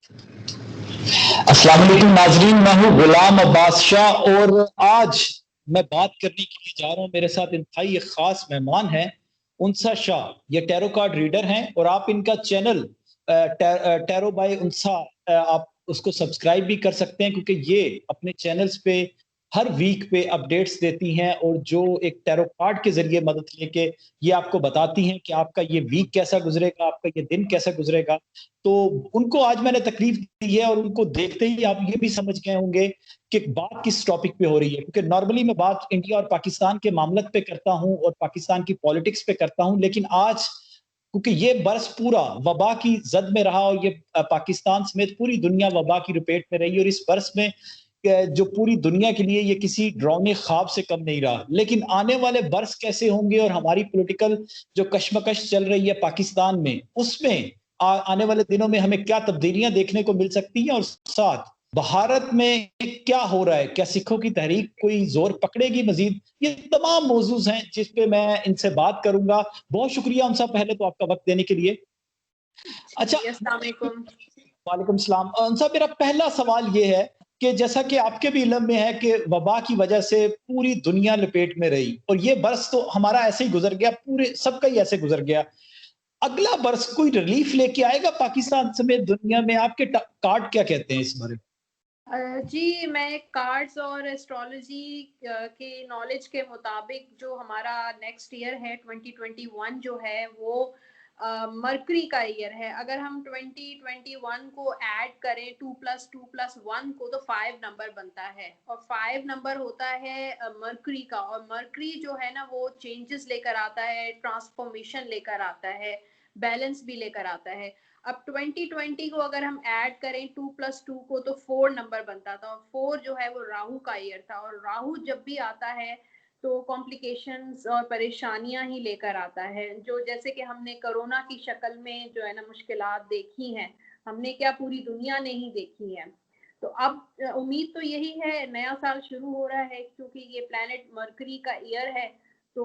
अस्सलाम वालेकुम नाजरीन, मैं हूँ गुलाम अब्बास शाह और आज मैं बात करने के लिए जा रहा हूँ। मेरे साथ इंतहाई एक खास मेहमान हैं, उनसा शाह। ये टैरो कार्ड रीडर हैं और आप इनका चैनल टैरो बाय उनसा आप उसको सब्सक्राइब भी कर सकते हैं, क्योंकि ये अपने चैनल्स पे हर वीक पे अपडेट्स देती हैं और जो एक टैरो कार्ड के जरिए मदद लेके ये आपको बताती हैं कि आपका ये वीक कैसा गुजरेगा, आपका ये दिन कैसा गुजरेगा। तो उनको आज मैंने तकलीफ दी है और उनको देखते ही आप ये भी समझ गए होंगे कि बात किस टॉपिक पे हो रही है, क्योंकि नॉर्मली मैं बात इंडिया और पाकिस्तान के मामलत पे करता हूं और पाकिस्तान की पॉलिटिक्स पे करता हूं, लेकिन आज क्योंकि ये बरस पूरा वबा की जद में रहा और ये पाकिस्तान समेत पूरी दुनिया वबा की लपेट में रही और इस बरस में जो पूरी दुनिया के लिए ये किसी डरावने ख्वाब से कम नहीं रहा। लेकिन आने वाले बरस कैसे होंगे और हमारी पॉलिटिकल जो कशमकश चल रही है पाकिस्तान में, उसमें आने वाले दिनों में हमें क्या तब्दीलियां देखने को मिल सकती हैं और साथ भारत में क्या हो रहा है, क्या सिखों की तहरीक कोई जोर पकड़ेगी मजीद। ये तमाम मौजूद हैं जिस पे मैं इनसे बात करूंगा। बहुत शुक्रिया उनसा पहले तो आपका वक्त देने के लिए। अच्छा, जी, अस्सलाम वालेकुम। वालेकुम सलाम। उनसा मेरा पहला सवाल ये है कि जैसा कि आपके भी इल्म में है कि वबा की वजह से पूरी दुनिया लपेट में रही और ये बरस तो हमारा ऐसे ही गुजर गया, पूरे सबका ही ऐसे गुजर गया। अगला बरस कोई रिलीफ लेके आएगा पाकिस्तान समेत दुनिया में? आपके कार्ड क्या कहते हैं इस बारे में? जी, मैं कार्ड्स और एस्ट्रोलॉजी के नॉलेज के मुताबिक जो हमारा नेक्स्ट ईयर है 2021 जो है वो मरकरी का ईयर है। अगर हम 2021 को ऐड करें 2+2+1 को तो 5 नंबर बनता है और 5 नंबर होता है मरकरी का। और मरकरी जो है ना वो चेंजेस लेकर आता है, ट्रांसफॉर्मेशन लेकर आता है, बैलेंस भी लेकर आता है। अब 2020 को अगर हम ऐड करें 2+2 को तो 4 नंबर बनता था और 4 जो है वो राहु का ईयर था। और राहु जब भी आता है तो कॉम्प्लिकेशंस और परेशानियां ही लेकर आता है, जो जैसे कि हमने कोरोना की शक्ल में जो है ना मुश्किलात देखी हैं, हमने क्या पूरी दुनिया ने ही देखी है। तो अब उम्मीद तो यही है, नया साल शुरू हो रहा है क्योंकि ये प्लैनेट मरकरी का ईयर है, तो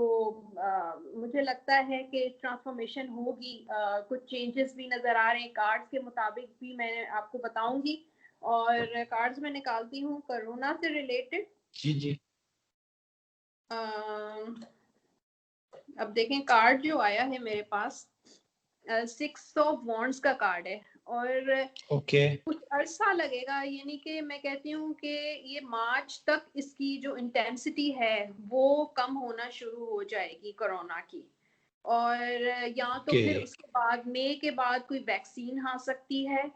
मुझे लगता है कि ट्रांसफॉर्मेशन होगी। कुछ चेंजेस भी नज़र आ रहे हैं, कार्ड्स के मुताबिक भी मैं आपको बताऊंगी। और कार्ड्स मैं निकालती हूँ कोरोना से रिलेटेड। जी जी। अब देखें कार्ड जो आया है मेरे पास 6 ऑफ वॉन्ड्स का कार्ड है और ओके। कुछ अरसा लगेगा, यानी कि मैं कहती हूँ कि ये मार्च तक इसकी जो इंटेंसिटी है वो कम होना शुरू हो जाएगी कोरोना की। और या तो फिर उसके बाद मई के बाद कोई वैक्सीन आ सकती है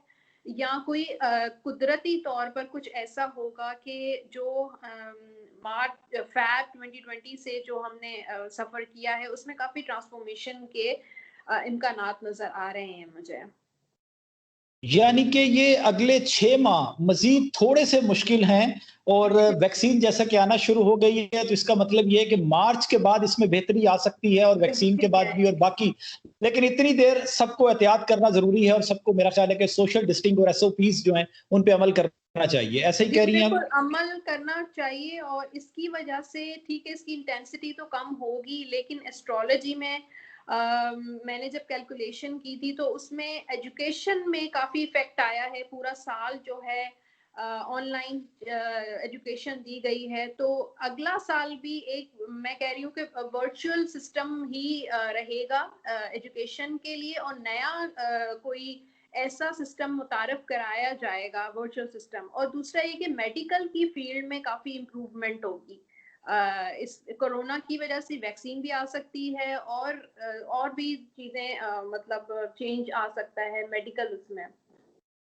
या कोई कुदरती तौर पर कुछ ऐसा होगा कि जो मार्च फैब 2020 से जो हमने सफ़र किया है उसमें काफ़ी ट्रांसफॉर्मेशन के इम्कानात नज़र आ रहे हैं मुझे। यानी कि ये अगले 6 माह मजीद थोड़े से मुश्किल हैं और वैक्सीन जैसा कि आना शुरू हो गई है, तो इसका मतलब ये है कि मार्च के बाद इसमें बेहतरी आ सकती है और वैक्सीन के बाद भी और बाकी। लेकिन इतनी देर सबको एहतियात करना जरूरी है और सबको मेरा ख्याल है कि सोशल डिस्टेंसिंग और एसओपीज जो हैं उन पे अमल करना चाहिए। ऐसे ही कह रही हैं बिल्कुल आप? अमल करना चाहिए और इसकी वजह से ठीक है इसकी इंटेंसिटी तो कम होगी, लेकिन एस्ट्रोलॉजी में मैंने जब कैलकुलेशन की थी तो उसमें एजुकेशन में काफ़ी इफेक्ट आया है। पूरा साल जो है ऑनलाइन एजुकेशन दी गई है, तो अगला साल भी एक मैं कह रही हूँ कि वर्चुअल सिस्टम ही रहेगा एजुकेशन के लिए और नया कोई ऐसा सिस्टम मुतारफ कराया जाएगा वर्चुअल सिस्टम। और दूसरा ये कि मेडिकल की फील्ड में काफ़ी इम्प्रूवमेंट होगी। इस कोरोना की वजह से वैक्सीन भी आ सकती है और भी चीज़ें मतलब चेंज आ सकता है मेडिकल उसमें।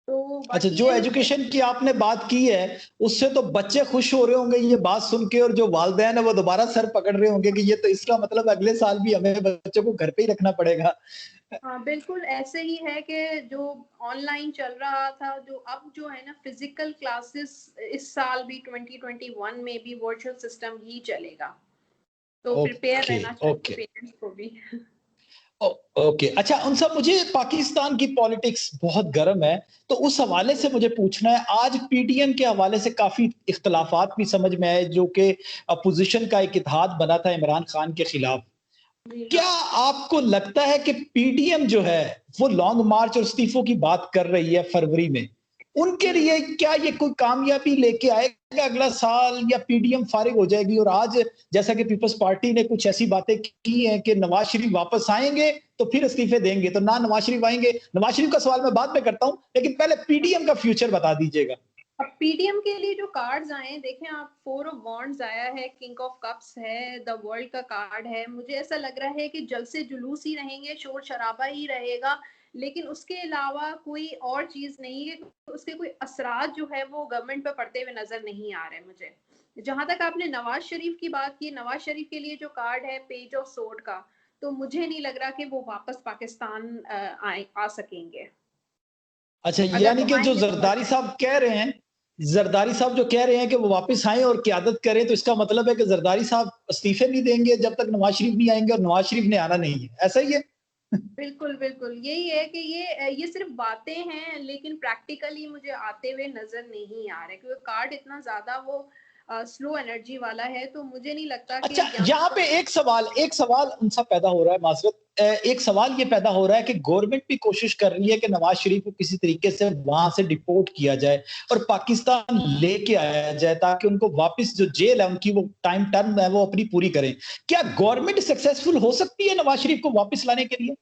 तो अच्छा, बाकी जो ये है कि एजुकेशन की आपने बात की है उससे तो बच्चे खुश हो रहे होंगे ये बात सुन के और जो वालिदैन है वो दोबारा सर पकड़ रहे होंगे कि ये तो इसका मतलब अगले साल भी हमें बच्चों को घर पे ही रखना पड़ेगा। हाँ, बिल्कुल ऐसे ही है कि जो ऑनलाइन चल रहा था, जो अब जो है ना फिजिकल क्लासेस इस साल भी 2021 में भी वर्चुअल सिस्टम ही चलेगा, तो प्रिपेयर ओके रहना चाहिए ओके पेरेंट्स को भी। ओके। अच्छा, उन सब मुझे पाकिस्तान की पॉलिटिक्स बहुत गर्म है, तो उस हवाले से मुझे पूछना है। आज पीटीएम के हवाले से काफी इख्तलाफात भी समझ में आए, जो कि अपोजिशन का एक इत्तेहाद बना था इमरान खान के खिलाफ। जी क्या हाँ। आपको लगता है कि पीटीएम जो है वो लॉन्ग मार्च और इस्तीफों की बात कर रही है फरवरी में? उनके लिए क्या ये कोई कामयाबी लेके आएगा अगला साल, या पीडीएम फारिग हो जाएगी? और आज जैसा कि पीपल्स पार्टी ने कुछ ऐसी बातें की हैं कि नवाज शरीफ वापस आएंगे तो फिर इस्तीफे देंगे, तो ना नवाज शरीफ आएंगे। नवाज शरीफ का सवाल मैं बाद में करता हूं, लेकिन पहले पीडीएम का फ्यूचर बता दीजिएगा। अब पीडीएम के लिए जो कार्ड्स आए हैं, देखें आप, 4 ऑफ वॉन्ड्स आया है, किंग ऑफ कप्स है, द वर्ल्ड का कार्ड है। मुझे ऐसा लग रहा है कि जलसे जुलूस ही रहेंगे, शोर शराबा ही रहेगा, लेकिन उसके अलावा कोई और चीज नहीं है। उसके कोई असरात जो है वो गवर्नमेंट पे पड़ते हुए नजर नहीं आ रहे मुझे। जहां तक आपने नवाज शरीफ की बात की, नवाज शरीफ के लिए जो कार्ड है पेज ऑफ सोर्ड का, तो मुझे नहीं लग रहा कि वो वापस पाकिस्तान आ सकेंगे। अच्छा, अगर यानी वो कि जो आएंगे तो जरदारी साहब कह रहे हैं, जरदारी साहब जो कह रहे हैं कि वो वापस आए और क़यादत करें, तो इसका मतलब है कि जरदारी साहब इस्तीफे नहीं देंगे जब तक नवाज शरीफ नहीं आएंगे, और नवाज शरीफ ने आना नहीं है, ऐसा ही है? बिल्कुल बिल्कुल यही है कि ये सिर्फ बातें हैं, लेकिन प्रैक्टिकली मुझे आते हुए नजर नहीं आ रहे, क्योंकि कार्ड इतना ज्यादा वो स्लो एनर्जी वाला है, तो मुझे नहीं लगता कि अच्छा, यहाँ यहाँ पे एक सवाल उनसा पैदा हो रहा है, माजरत, एक सवाल ये पैदा हो रहा है कि गवर्नमेंट भी कोशिश कर रही है कि नवाज शरीफ को किसी तरीके से वहां से डिपोर्ट किया जाए और पाकिस्तान लेके आया जाए, ताकि उनको वापस जो जेल है उनकी वो टाइम टर्म है वो अपनी पूरी करें। क्या गवर्नमेंट सक्सेसफुल हो सकती है नवाज शरीफ को वापस लाने के लिए?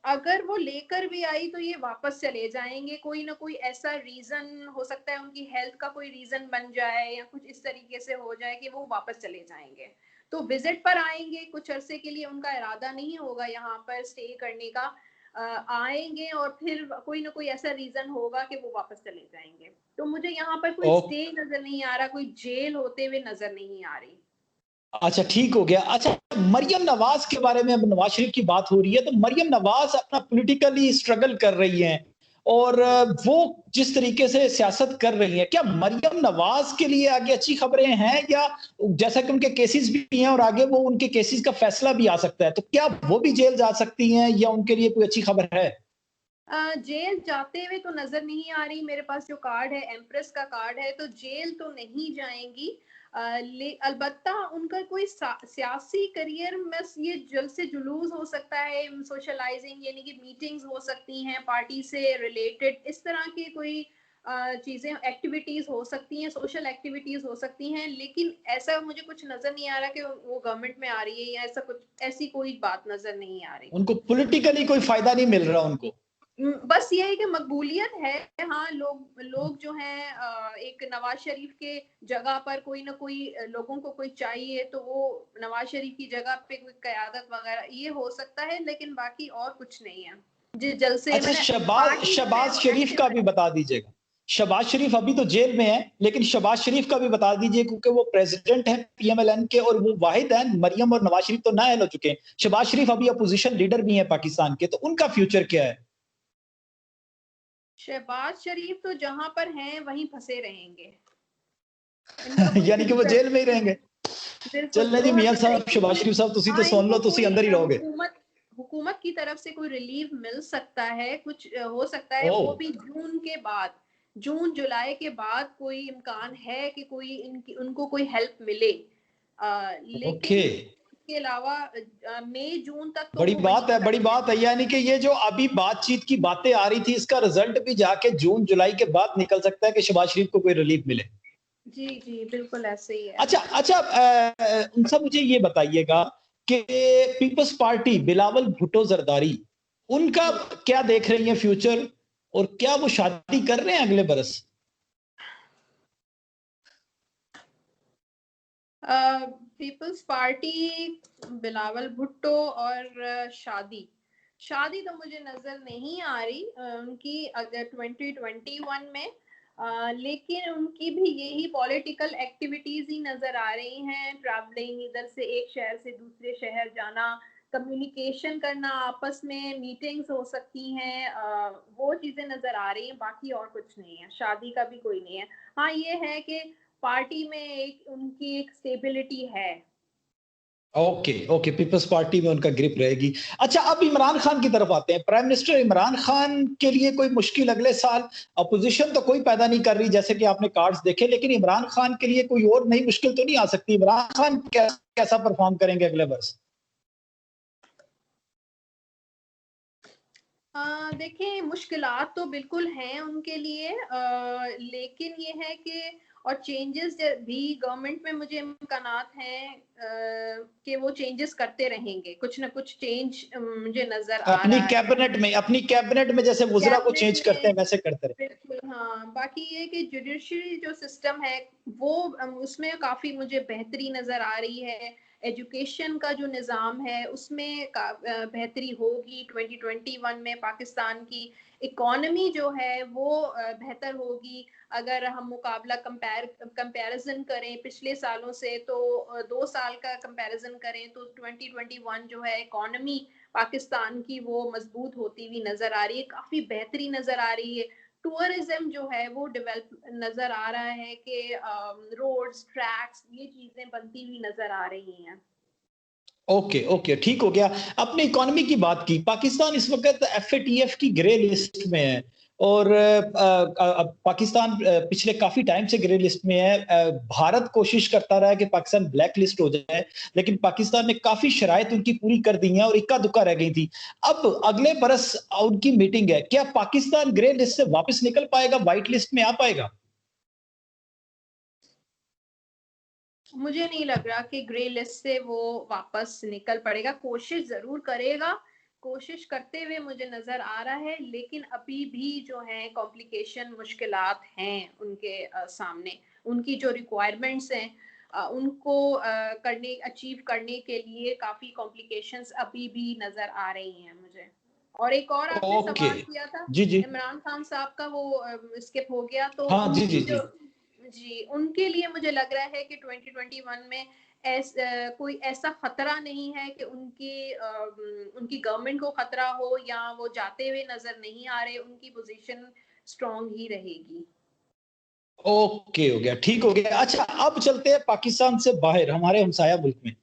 अगर वो लेकर भी आई तो ये वापस चले जाएंगे। कोई ना कोई ऐसा रीजन हो सकता है, उनकी हेल्थ का कोई रीजन बन जाए या कुछ इस तरीके से हो जाए कि वो वापस चले जाएंगे। तो विजिट पर आएंगे, कुछ अरसे के लिए उनका इरादा नहीं होगा यहाँ पर स्टे करने का। आएंगे और फिर कोई ना कोई ऐसा रीजन होगा कि वो वापस चले जाएंगे। तो मुझे यहाँ पर कोई ओ, स्टे नजर नहीं आ रहा, कोई जेल होते हुए नजर नहीं आ रही। अच्छा, ठीक हो गया। अच्छा, मरियम नवाज के बारे में अब नवाज शरीफ की बात हो रही है, तो मरियम नवाज अपना पॉलिटिकली स्ट्रगल कर रही हैं, और वो जिस तरीके से सियासत कर रही हैं, क्या मरियम नवाज के लिए आगे अच्छी खबरें हैं, या जैसा कि उनके केसेस भी हैं और आगे वो उनके केसेस का फैसला भी आ सकता है, तो क्या वो भी जेल जा सकती हैं, या उनके लिए कोई अच्छी खबर है? जेल जाते हुए तो नजर नहीं आ रही। मेरे पास जो कार्ड है एम्प्रेस का कार्ड है, तो जेल तो नहीं जाएंगी। अलबत्ता उनका कोई सियासी करियर में ये जल्द से जुलूस हो सकता है, सोशलाइजिंग यानी कि मीटिंग्स हो सकती हैं पार्टी से रिलेटेड, इस तरह की कोई चीजें एक्टिविटीज हो सकती हैं, सोशल एक्टिविटीज हो सकती हैं, लेकिन ऐसा मुझे कुछ नजर नहीं आ रहा कि वो गवर्नमेंट में आ रही है या ऐसा कुछ, ऐसी कोई बात नजर नहीं आ रही। उनको पॉलिटिकली कोई फायदा नहीं मिल रहा उनको? बस ये है कि मकबूलियत है। हाँ, लोग लोग जो हैं एक नवाज शरीफ के जगह पर कोई ना कोई लोगों को कोई चाहिए, तो वो नवाज शरीफ की जगह पे कोई क़यादत वगैरह ये हो सकता है, लेकिन बाकी और कुछ नहीं है। जिस जलसे अच्छा, मैंने शहबाज पार्टी जो है शहबाज वो शरीफ एक्टिव का भी रहे। बता दीजिएगा। शहबाज शरीफ अभी तो जेल में है, लेकिन शहबाज शरीफ का भी बता दीजिए, क्योंकि वो प्रेसिडेंट है पीएमएलएन के, और वो वाहिद है, मरियम और नवाज शरीफ तो नाअहल हो चुके हैं, शहबाज शरीफ अभी अपोजिशन लीडर भी है पाकिस्तान के, तो उनका फ्यूचर क्या है? शहबाज शरीफ तो जहां पर हैं वहीं फंसे रहेंगे, इनका कोई यानी कि वो फ्यूचर जेल में ही रहेंगे। बिल्कुल चलने जी मियां साहब, शहबाज शरीफ साहब, तुसी तो हाँ, सुन इनको लो, तुसी कोई अंदर ही रहोगे। हुकूमत हुकूमत की तरफ से कोई रिलीफ मिल सकता है, कुछ हो सकता है, ओ, वो भी जून के बाद, जून जुलाई के बाद कोई इम्कान है कि कोई इनकी उनको कोई हेल्प मिले। ओके, लेकिन इसके अलावा मई जून तक तो बड़ी वो वहीं बात है, बड़ी खड़े हैं। बात है। यानी कि ये जो अभी बातचीत की बातें आ रही थी, इसका रिजल्ट भी जाके जून जुलाई के बाद निकल सकता है कि शहबाज शरीफ को कोई रिलीफ मिले। जी जी बिल्कुल ऐसे ही है। अच्छा अच्छा, उनसे मुझे ये बताइएगा कि पीपल्स पार्टी, बिलावल भुट्टो जरदारी, उनका क्या देख रही है फ्यूचर, और क्या वो शादी कर रहे हैं अगले बरस? पीपल्स पार्टी, बिलावल भुट्टो और शादी शादी तो मुझे नजर नहीं आ रही उनकी अगर 2021 में। लेकिन उनकी भी यही पॉलिटिकल एक्टिविटीज ही नजर आ रही हैं, ट्रैवलिंग, इधर से एक शहर से दूसरे शहर जाना, कम्युनिकेशन करना, आपस में मीटिंग्स हो सकती हैं, वो चीजें नजर आ रही हैं, बाकी और कुछ नहीं है, शादी का भी कोई नहीं है। हाँ, ये है कि पार्टी में एक उनकी एक स्टेबिलिटी है। ओके ओके, पीपल्स पार्टी में उनका ग्रिप रहेगी। अच्छा, अब इमरान खान की तरफ आते हैं। प्राइम मिनिस्टर इमरान खान के लिए कोई मुश्किल अगले साल? अपोजिशन तो कोई पैदा नहीं कर रही, जैसे कि आपने कार्ड्स देखे, लेकिन इमरान खान के लिए कोई और नई मुश्किल तो नहीं आ सकती? इमरान खान कैसा परफॉर्म करेंगे अगले वर्ष? देखिए मुश्किलात तो बिल्कुल हैं उनके लिए, लेकिन ये है कि और चेंजेस भी गवर्नमेंट में मुझे इम्कानात हैं कि वो चेंजेस करते रहेंगे, कुछ ना कुछ चेंज मुझे नजर आ रहा है अपनी कैबिनेट में जैसे वुज़रा को कैबिनेट चेंज करते में। हैं वैसे करते रहे। बिल्कुल हाँ, बाकी ये कि जुडिशरी जो सिस्टम है वो उसमें काफ़ी मुझे बेहतरी नज़र आ रही है। एजुकेशन का जो निज़ाम है उसमें बेहतरी होगी। 2021 में पाकिस्तान की इकॉनमी जो है वो बेहतर होगी। अगर हम मुकाबला कंपैरिज़न करें पिछले सालों से तो 2 साल का कंपैरिज़न करें तो 2021 जो है इकॉनमी पाकिस्तान की वो मजबूत होती हुई नज़र आ रही है, काफ़ी बेहतरी नज़र आ रही है। टूरिज्म जो है वो डेवलप नज़र आ रहा है कि रोड्स, ट्रैक्स ये चीज़ें बनती हुई नज़र आ रही हैं। ओके, ओके, ठीक हो गया। आपने इकोनॉमी की बात की, पाकिस्तान इस वक़्त एफएटीएफ की ग्रे लिस्ट में है और पाकिस्तान पिछले काफ़ी टाइम से ग्रे लिस्ट में है। भारत कोशिश करता रहा है कि पाकिस्तान ब्लैक लिस्ट हो जाए, लेकिन पाकिस्तान ने काफ़ी शराइत उनकी पूरी कर दी हैं और इक्का-दुक्का रह गई थी। अब अगले बरस उनकी मीटिंग है, क्या पाकिस्तान ग्रे लिस्ट से वापस निकल पाएगा, व्हाइट लिस्ट में आ पाएगा? मुझे नहीं लग रहा कि ग्रे लिस्ट से वो वापस निकल पड़ेगा, कोशिश ज़रूर करेगा, कोशिश करते हुए मुझे नज़र आ रहा है, लेकिन अभी भी जो है कॉम्प्लिकेशन मुश्किलात हैं उनके सामने। उनकी जो रिक्वायरमेंट्स हैं उनको करने अचीव करने के लिए काफ़ी कॉम्प्लिकेशंस अभी भी नज़र आ रही हैं मुझे। और एक और आपने ओके। सवाल किया था, जी, जी। इमरान खान साहब का वो स्किप हो गया, तो हाँ, जी, उनकी जी, जो जी। जी, उनके लिए मुझे लग रहा है कि 2021 में कोई ऐसा खतरा नहीं है कि उनकी गवर्नमेंट को खतरा हो या वो जाते हुए नज़र नहीं आ रहे, उनकी पोज़ीशन स्ट्रॉन्ग ही रहेगी। ओके, हो गया, ठीक हो गया। अच्छा, अब चलते हैं पाकिस्तान से बाहर, हमारे हमसाया मुल्क में।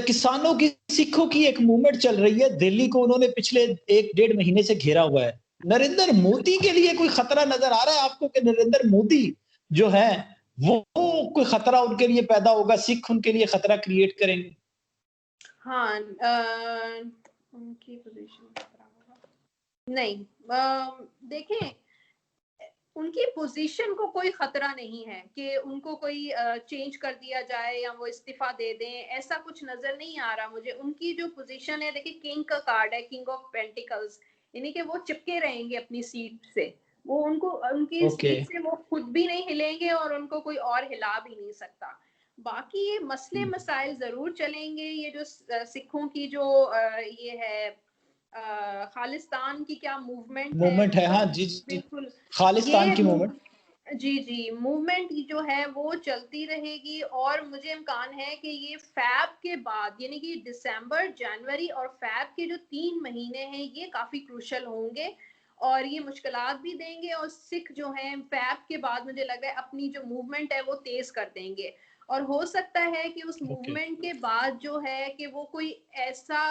किसानों की, सिखों की एक मूवमेंट चल रही है, दिल्ली को उन्होंने पिछले 1 डेढ़ महीने से घेरा हुआ है। नरेंद्र मोदी के लिए कोई खतरा नज़र आ रहा है आपको कि नरेंद्र मोदी जो हैं, वो कोई खतरा उनके लिए पैदा होगा, सिख उनके लिए खतरा क्रिएट करेंगे? हाँ, उनकी पोज़ीशन खतरा होगा। नहीं, देखें उनकी पोजीशन को कोई खतरा नहीं है कि उनको कोई चेंज कर दिया जाए या वो इस्तीफा दे दें, ऐसा कुछ नजर नहीं आ रहा मुझे। उनकी जो पोजीशन है, देखिए किंग का कार्ड है, किंग ऑफ पेंटिकल्स, यानी कि वो चिपके रहेंगे अपनी सीट से। वो उनको उनकी ओके, सीट से वो खुद भी नहीं हिलेंगे और उनको कोई और हिला भी नहीं सकता। बाकी ये मसले हुँ, मसाइल जरूर चलेंगे, ये जो सिखों की जो ये है खालिस्तान की क्या मूवमेंट है मूवमेंट है, वो हाँ, जी, जी। बिल्कुल खालिस्तान ये की मूवमेंट। जी, जी, मूवमेंट जो है वो चलती रहेगी और मुझे इम्कान है कि ये फ़ैब के बाद यानी कि दिसंबर, जनवरी और फ़ैब के जो 3 महीने हैं ये काफ़ी क्रूशियल होंगे और ये मुश्किलात भी देंगे और सिख जो हैं फ़ैब के बाद मुझे लग रहा है अपनी जो मूवमेंट है वो तेज़ कर देंगे। और हो सकता है कि उस ओके। मूवमेंट के बाद जो है कि वो कोई ऐसा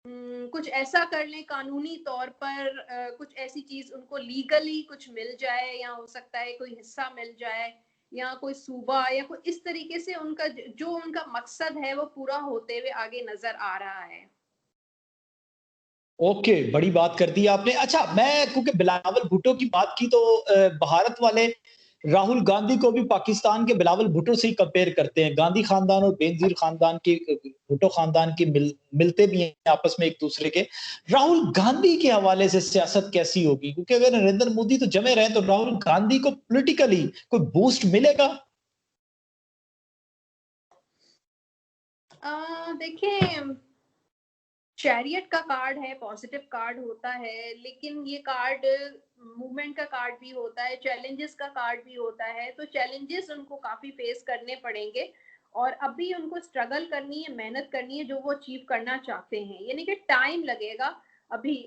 कुछ ऐसा कर लें कानूनी तौर पर, कुछ ऐसी चीज़ उनको लीगली कुछ मिल जाए या हो सकता है कोई हिस्सा मिल जाए या कोई सूबा या कोई इस तरीके से उनका जो उनका मकसद है वो पूरा होते हुए आगे नज़र आ रहा है। ओके, बड़ी बात कर दी आपने। अच्छा, मैं क्योंकि बिलावल भुट्टो की बात की तो भारत वाले राहुल गांधी को भी पाकिस्तान के बिलावल भुट्टो से ही कंपेयर करते हैं। गांधी खानदान और बेनज़ीर खानदान के भुट्टो खानदान के मिलते भी हैं आपस में एक-दूसरे के। राहुल गांधी के हवाले से सियासत कैसी होगी? क्योंकि अगर नरेंद्र मोदी तो जमे रहे तो राहुल गांधी को पॉलिटिकली कोई बूस्ट मिलेगा? देखिए चैरियट का कार्ड है, पॉजिटिव कार्ड होता है, लेकिन ये कार्ड मूवमेंट का कार्ड भी होता है, चैलेंजेस का कार्ड भी होता है, तो चैलेंजेस उनको काफ़ी फेस करने पड़ेंगे और अभी उनको स्ट्रगल करनी है, मेहनत करनी है जो वो अचीव करना चाहते हैं, यानी कि टाइम लगेगा। अभी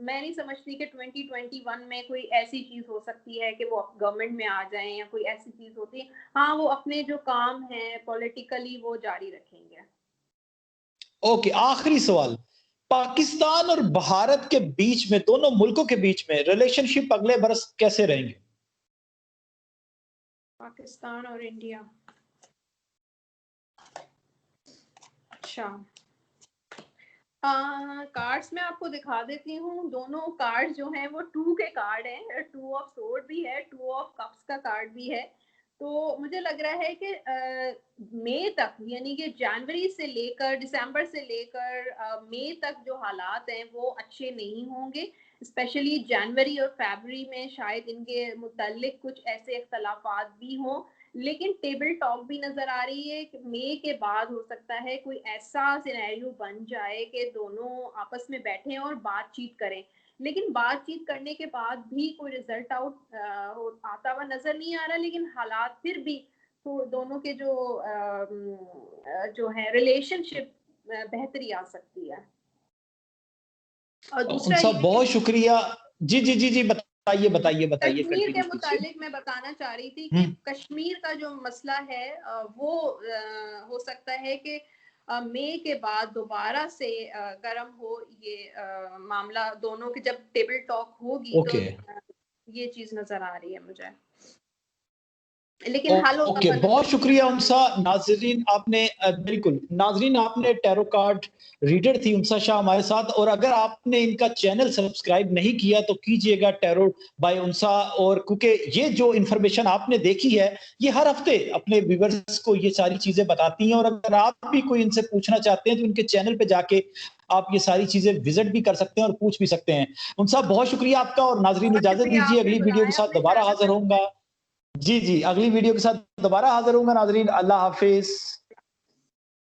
मैं नहीं समझती कि 2021 में कोई ऐसी चीज़ हो सकती है कि वो गवर्नमेंट में आ जाएँ या कोई ऐसी चीज़ होती है। हाँ, वो अपने जो काम हैं पॉलिटिकली वो जारी रखेंगे। ओके, आखिरी सवाल। पाकिस्तान और भारत के बीच में, दोनों मुल्कों के बीच में रिलेशनशिप अगले बरस कैसे रहेंगे? पाकिस्तान और इंडिया। अच्छा, कार्ड्स मैं आपको दिखा देती हूँ। दोनों कार्ड जो हैं वो 2 के कार्ड हैं। 2 ऑफ सोर्ड भी है, 2 ऑफ कप्स का कार्ड भी है। तो मुझे लग रहा है कि मई तक, यानी कि जनवरी से लेकर दिसंबर से लेकर मई तक जो हालात हैं वो अच्छे नहीं होंगे। स्पेशली जनवरी और फरवरी में शायद इनके मुताल्लिक कुछ ऐसे इख्तलाफात भी हों। लेकिन टेबल टॉक भी नजर आ रही है कि मई के बाद हो सकता है कोई ऐसा सिनेरियो बन जाए कि दोनों आपस में बैठें और बातचीत करें। लेकिन बातचीत करने के बाद भी कोई रिजल्ट आता हुआ नजर नहीं आ रहा, लेकिन हालात फिर भी तो दोनों के जो है रिलेशनशिप बेहतरी आ सकती है। और दूसरा उनसा ये बहुत शुक्रिया। जी जी जी जी, बताइए बताइए बताइए, कश्मीर के कंटिन्यू कीजिए। मुतालिक मैं बताना चाह रही थी कि हम्म। कश्मीर का जो मसला है वो हो सकता है कि मई के बाद दोबारा से गर्म हो ये मामला। दोनों की जब टेबल टॉक होगी तो ओके ये चीज नजर आ रही है मुझे, लेकिन हल होता ओके, हुआ नजर बहुत नहीं आ शुक्रिया उनसा। नाजरीन आपने बिल्कुल नाजरीन आपने टैरो कार्ड रीडर थी उनसा शाह हमारे साथ, और अगर आपने इनका चैनल सब्सक्राइब नहीं किया तो कीजिएगा, टैरो बाय उनसा। और क्योंकि ये जो इंफॉर्मेशन आपने देखी है ये हर हफ्ते अपने व्यूअर्स को ये सारी चीजें बताती हैं, और अगर आप भी कोई इनसे पूछना चाहते हैं तो इनके चैनल पे जाके आप ये सारी चीजें विजिट भी कर सकते हैं और पूछ भी सकते हैं। उनसा बहुत शुक्रिया आपका, और नाजरीन बहुत इजाजत शुक्रिया दीजिए, आपने अगली वीडियो के बुलाया साथ अपने दोबारा चैनल हाजिर पे होऊंगा। मुझे। जी जी, अगली वीडियो के साथ दोबारा हाजिर होऊंगा नाजरीन। अल्लाह हाफिज।